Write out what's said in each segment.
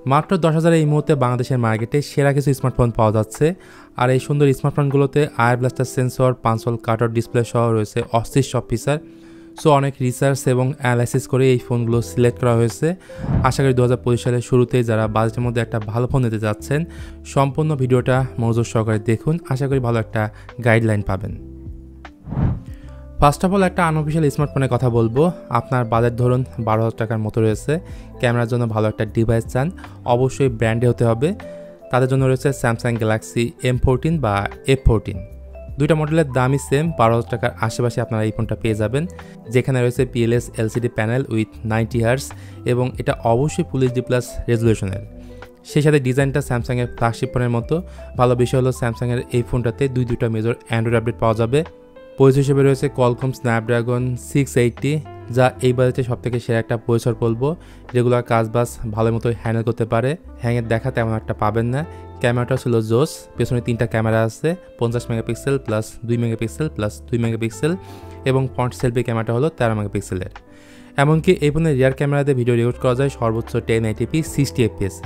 মাত্র 10,000 এই মুহূর্তে বাংলাদেশের মার্কেটে সেরা কিছু স্মার্টফোন পাওয়া যাচ্ছে। আর এই সুন্দর স্মার্টফোনগুলোতে আয়ার ব্লাস্টার সেন্সর, পাঁচল কাটার ডিসপ্লে সহ রয়েছে অস্থির সব ফিচার। সো অনেক রিসার্চ এবং অ্যানালাইসিস করে এই ফোনগুলো সিলেক্ট করা হয়েছে। আশা করি 2025 সালের শুরুতেই যারা বাজেটের মধ্যে একটা ভালো ফোন নিতে যাচ্ছেন সম্পূর্ণ ভিডিওটা মনোযোগ সহকারে দেখুন, আশা করি ভালো একটা গাইডলাইন পাবেন। ফার্স্ট অফ অল একটা আনঅফিশিয়াল স্মার্টফোনের কথা বলবো। আপনার বাজেট ধরুন 12,000 টাকার মতো রয়েছে, ক্যামেরার জন্য ভালো একটা ডিভাইস চান, অবশ্যই ব্র্যান্ডে হতে হবে। তাদের জন্য রয়েছে স্যামসাং গ্যালাক্সি M14 বা F14। দুইটা মডেলের দামই সেম, 12,000 টাকার আশেপাশে আপনারা এই ফোনটা পেয়ে যাবেন, যেখানে রয়েছে PLS LCD panel with 90 hertz এবং এটা অবশ্যই ফুল HD+ রেজুলেশনের। সেই সাথে ডিজাইনটা স্যামসাংয়ের ফ্ল্যাগশিপ ফোনের মতো। ভালো বিষয় হলো স্যামসাংয়ের এই ফোনটাতে দুইটা মেজর অ্যান্ড্রয়েড আপডেট পাওয়া যাবে। প্রসেসর হিসেবে রয়েছে Qualcomm Snapdragon 680, যা এই বাজেটে সবথেকে সেরা একটা প্রসেসর বলবো। রেগুলার কাজবাজ ভালো মতো হ্যান্ডেল করতে পারে, হ্যাংয়ের দেখা তেমন একটা পাবেন না। ক্যামেরাটা ছিল জোস, পেছনে 3টা ক্যামেরা আছে, 50 megapixel plus 2 megapixel plus 2 megapixel এবং ফ্রন্ট সেলফি ক্যামেরাটা হলো 13 মেগাপিক্সেলের। এমনকি এই ফোনের রিয়ার ক্যামেরাতে ভিডিও রেকর্ড করা যায় সর্বোচ্চ 1080p 60 fps।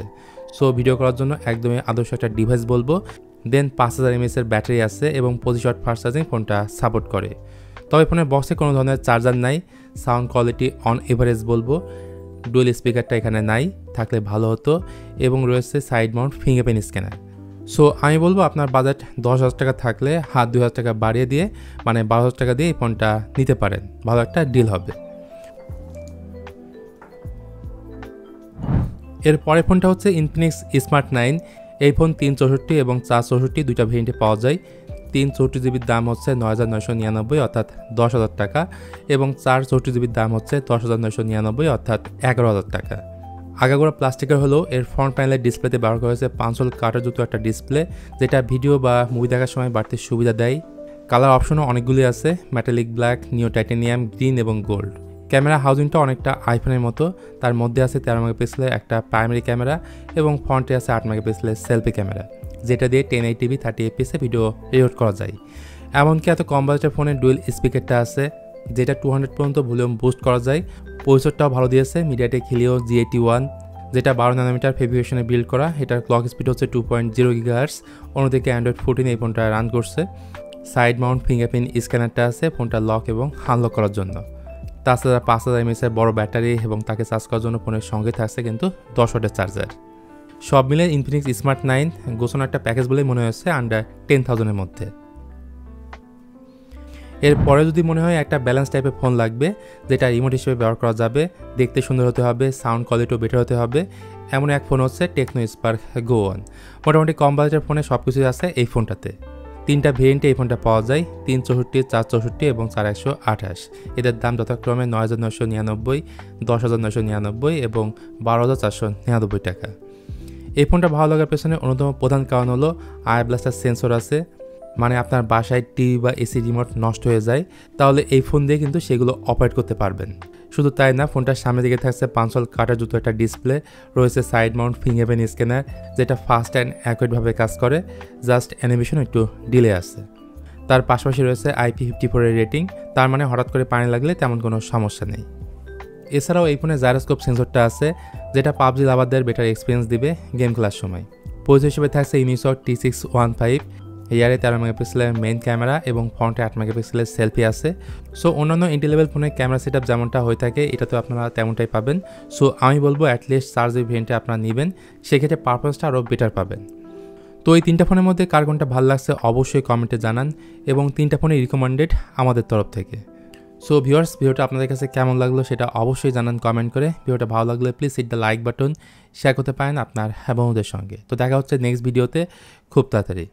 সো ভিডিও করার জন্য একদমই আদর্শ একটা ডিভাইস বলবো। দেন 5000 mAh এর ব্যাটারি আছে এবং 25 ওয়াট ফাস্ট চার্জিং ফোনটা সাপোর্ট করে। তবে ফোনের বক্সে কোনো ধরনের চার্জার নাই। সাউন্ড কোয়ালিটি অন এভারেজ বলবো। ডুয়েল স্পিকারটা এখানে নাই, থাকলে ভালো হতো। এবং রয়েছে side Mount fingerprint scanner. So আমি বলবো আপনার বাজেট 10,000 টাকা থাকলে হাত 2,000 টাকা বাড়িয়ে দিয়ে মানে 12,000 টাকা দিয়ে এই ফোনটা নিতে পারেন, ভালো একটা ডিল হবে। এর পরের ফোনটা হচ্ছে ইনফিনিক্স স্মার্ট 9। এই ফোন 364 এবং 464 দুইটা ভেরিয়েন্টে পাওয়া যায়। 364 দাম হচ্ছে 9,999 অর্থাৎ 10,000 টাকা এবং 464 দাম হচ্ছে 10,999 অর্থাৎ 11,000 টাকা। আগাগোড়া প্লাস্টিকের হলেও এর ফ্রন্ট প্যানেলের ডিসপ্লেতে ব্যবহার করা হয়েছে পাঁচল কাটার যুক্ত একটা ডিসপ্লে, যেটা ভিডিও বা মুভি দেখার সময় বাড়তি সুবিধা দেয়। কালার অপশনও অনেকগুলি আছে, মেটালিক ব্ল্যাক, নিও টাইটেনিয়াম, গ্রিন এবং গোল্ড। ক্যামেরা হাউজিংটা অনেকটা আইফোনের মতো। তার মধ্যে আছে 13 মেগাপিক্সেলের একটা প্রাইমারি ক্যামেরা এবং ফ্রন্টে আছে 8 মেগাপিক্সেলের সেলফি ক্যামেরা, যেটা দিয়ে 1080p 30 fps ভিডিও রেকর্ড করা যায়। এমনকি এত কম বাজেটের ফোনে ডুয়েল স্পিকারটা আছে, যেটা 200 পর্যন্ত ভলিউম বুস্ট করা যায়। প্রসেসরটাও ভালো দিয়েছে, মিডিয়াটেক হিলিও G81, যেটা 12 ন্যানোমিটার ফেব্রিকেশনে বিল্ড করা। এটার ক্লক স্পিড হচ্ছে 2.0 GHz। অন্যদিকে অ্যান্ড্রয়েড 14 এই ফোনটা রান করছে। সাইড মাউন্ট ফিঙ্গারপ্রিন্ট স্ক্যানারটা আছে ফোনটা লক এবং আনলক করার জন্য। তাছাড়া 5000 mAh বড় ব্যাটারি এবং তাকে চার্জ করার জন্য ফোনের সঙ্গে থাকছে কিন্তু 10 ওয়াটের চার্জার। সব মিলে ইনফিনিক্স স্মার্ট 9 গোছানো একটা প্যাকেজ বলেই মনে হচ্ছে আন্ডার 10,000 এর মধ্যে। এরপরে যদি মনে হয় একটা ব্যালেন্স টাইপের ফোন লাগবে, যেটা রিমোট হিসেবে ব্যবহার করা যাবে, দেখতে সুন্দর হতে হবে, সাউন্ড কোয়ালিটিও বেটার হতে হবে, এমন এক ফোন হচ্ছে টেকনো স্পার্ক Go 1। মোটামুটি কম বাজেটের ফোনে সব কিছুই আছে এই ফোনটাতে। 3টা ভেরিয়েন্টে এই ফোনটা পাওয়া যায়, 364, 464 এবং 4128। এদের দাম যথাক্রমে 9,999, 10,999 এবং 12,499 টাকা। এই ফোনটা ভালো লাগার পেছনে অন্যতম প্রধান কারণ হলো আয়ার ব্লাস্টার সেন্সর আছে। মানে আপনার বাসায় টিভি বা এসি রিমোট নষ্ট হয়ে যায়, তাহলে এই ফোন দিয়ে কিন্তু সেগুলো অপারেট করতে পারবেন। শুধু তাই না, ফোনটার সামনের দিকে থাকছে পাঁচল কাটার যুক্ত একটা ডিসপ্লে, রয়েছে সাইড মাউন্ট ফিঙ্গারপ্রিন্ট স্ক্যানার, যেটা ফাস্ট অ্যান্ড অ্যাকুরেটভাবে কাজ করে, জাস্ট অ্যানিমেশন একটু ডিলে আছে। তার পাশাপাশি রয়েছে IP54 এর রেটিং, তার মানে হঠাৎ করে পানি লাগলে তেমন কোনো সমস্যা নেই। এছাড়াও এই ফোনে জাইরোস্কোপ সেন্সরটা আছে, যেটা পাবজি লাভারদের বেটার এক্সপিরিয়েন্স দিবে গেম খেলার সময়। প্রসেসর হিসেবে থাকছে ইউনিসক T615, রিয়ারে 13 মেগাপিক্সেলের মেইন ক্যামেরা এবং ফ্রন্টে 8 মেগাপিক্সেলের সেলফি আছে। সো অন্যান্য এন্ট্রি লেভেল ফোনের ক্যামেরা সেটআপ যেমনটা হয়ে থাকে এটাতে আপনারা তেমনটাই পাবেন। সো আমি বলবো অ্যাটলিস্ট 4GB ভেরিয়েন্টে আপনারা নেবেন, সেক্ষেত্রে পারফরমেন্সটা আরও বেটার পাবেন। তো এই 3টা ফোনের মধ্যে কার কোনটা ভালো লাগছে অবশ্যই কমেন্টে জানান এবং 3টা ফোনই রিকমেন্ডেড আমাদের তরফ থেকে। সো ভিউয়ার্স, ভিডিওটা আপনাদের কাছে কেমন লাগলো সেটা অবশ্যই জানান কমেন্ট করে। ভিডিওটা ভালো লাগলে please hit the like button, share করতে পারেন আপনার বন্ধুদের সঙ্গে। তো দেখা হচ্ছে নেক্সট ভিডিওতে খুব তাড়াতাড়ি।